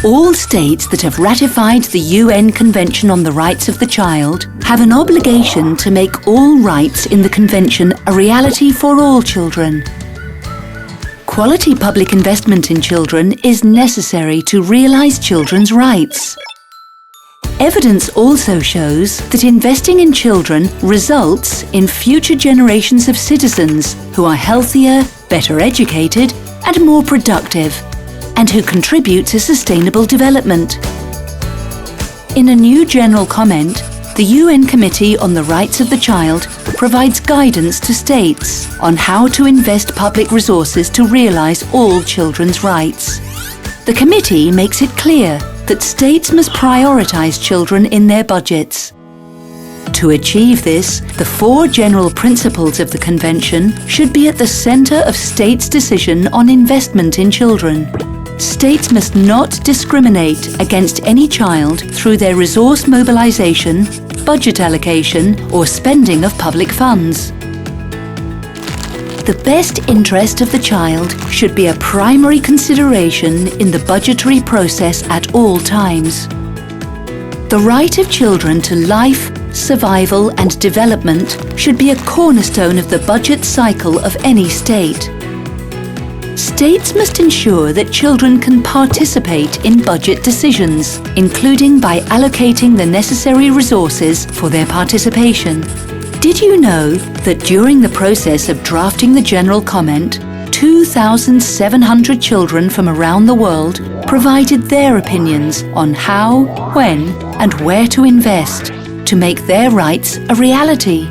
All states that have ratified the UN Convention on the Rights of the Child have an obligation to make all rights in the Convention a reality for all children. Quality public investment in children is necessary to realise children's rights. Evidence also shows that investing in children results in future generations of citizens who are healthier, better educated and more productive, and who contribute to sustainable development. In a new general comment, the UN Committee on the Rights of the Child provides guidance to states on how to invest public resources to realise all children's rights. The committee makes it clear that states must prioritise children in their budgets. To achieve this, the 4 general principles of the Convention should be at the centre of states' decision on investment in children. States must not discriminate against any child through their resource mobilization, budget allocation, or spending of public funds. The best interest of the child should be a primary consideration in the budgetary process at all times. The right of children to life, survival, and development should be a cornerstone of the budget cycle of any state. States must ensure that children can participate in budget decisions, including by allocating the necessary resources for their participation. Did you know that during the process of drafting the General Comment, 2,700 children from around the world provided their opinions on how, when, and where to invest to make their rights a reality?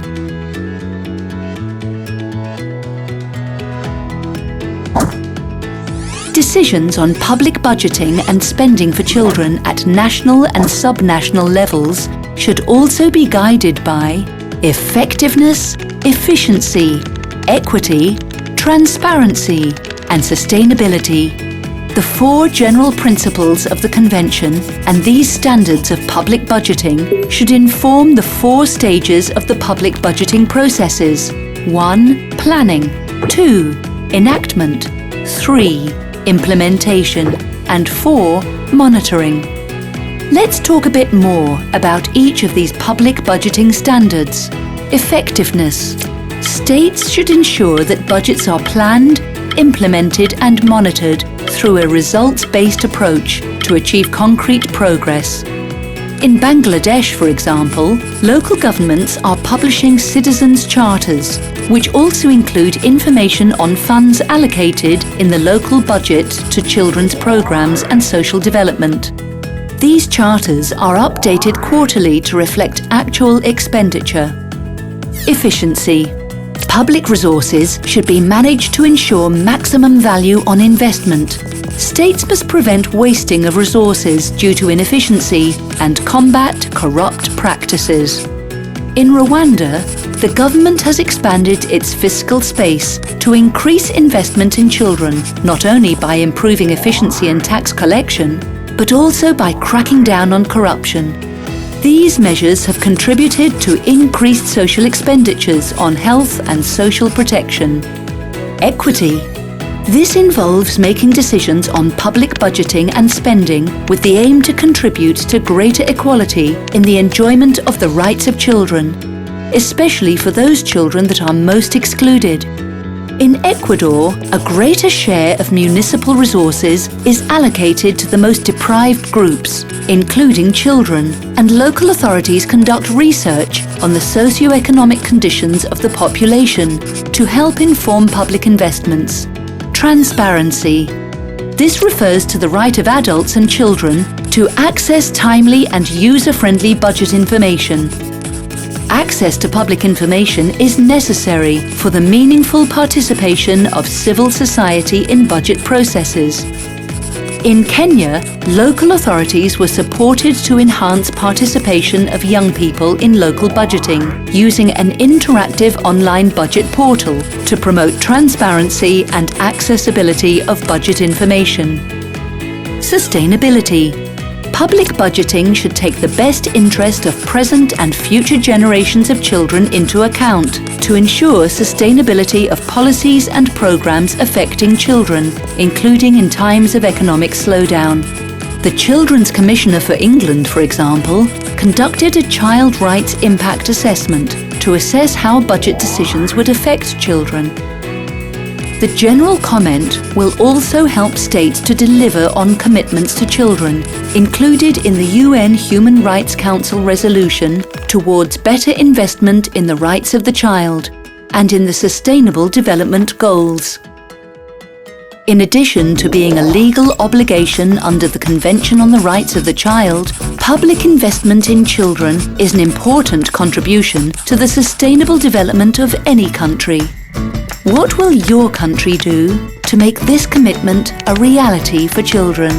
Decisions on public budgeting and spending for children at national and subnational levels should also be guided by effectiveness, efficiency, equity, transparency, and sustainability. The 4 general principles of the Convention and these standards of public budgeting should inform the 4 stages of the public budgeting processes. 1. Planning. 2. Enactment. 3. Implementation, and 4. Monitoring. Let's talk a bit more about each of these public budgeting standards. Effectiveness. States should ensure that budgets are planned, implemented and monitored through a results-based approach to achieve concrete progress. In Bangladesh, for example, local governments are publishing citizens' charters, which also include information on funds allocated in the local budget to children's programs and social development. These charters are updated quarterly to reflect actual expenditure. Efficiency. Public resources should be managed to ensure maximum value on investment. States must prevent wasting of resources due to inefficiency and combat corrupt practices. In Rwanda, the government has expanded its fiscal space to increase investment in children, not only by improving efficiency and tax collection, but also by cracking down on corruption. These measures have contributed to increased social expenditures on health and social protection. Equity. This involves making decisions on public budgeting and spending with the aim to contribute to greater equality in the enjoyment of the rights of children, especially for those children that are most excluded. In Ecuador, a greater share of municipal resources is allocated to the most deprived groups, including children, and local authorities conduct research on the socio-economic conditions of the population to help inform public investments. Transparency. This refers to the right of adults and children to access timely and user-friendly budget information. Access to public information is necessary for the meaningful participation of civil society in budget processes. In Kenya, local authorities were supported to enhance participation of young people in local budgeting using an interactive online budget portal to promote transparency and accessibility of budget information. Sustainability. Public budgeting should take the best interest of present and future generations of children into account to ensure sustainability of policies and programs affecting children, including in times of economic slowdown. The Children's Commissioner for England, for example, conducted a child rights impact assessment to assess how budget decisions would affect children. The General Comment will also help states to deliver on commitments to children, included in the UN Human Rights Council resolution towards better investment in the rights of the child and in the Sustainable Development Goals. In addition to being a legal obligation under the Convention on the Rights of the Child, public investment in children is an important contribution to the sustainable development of any country. What will your country do to make this commitment a reality for children?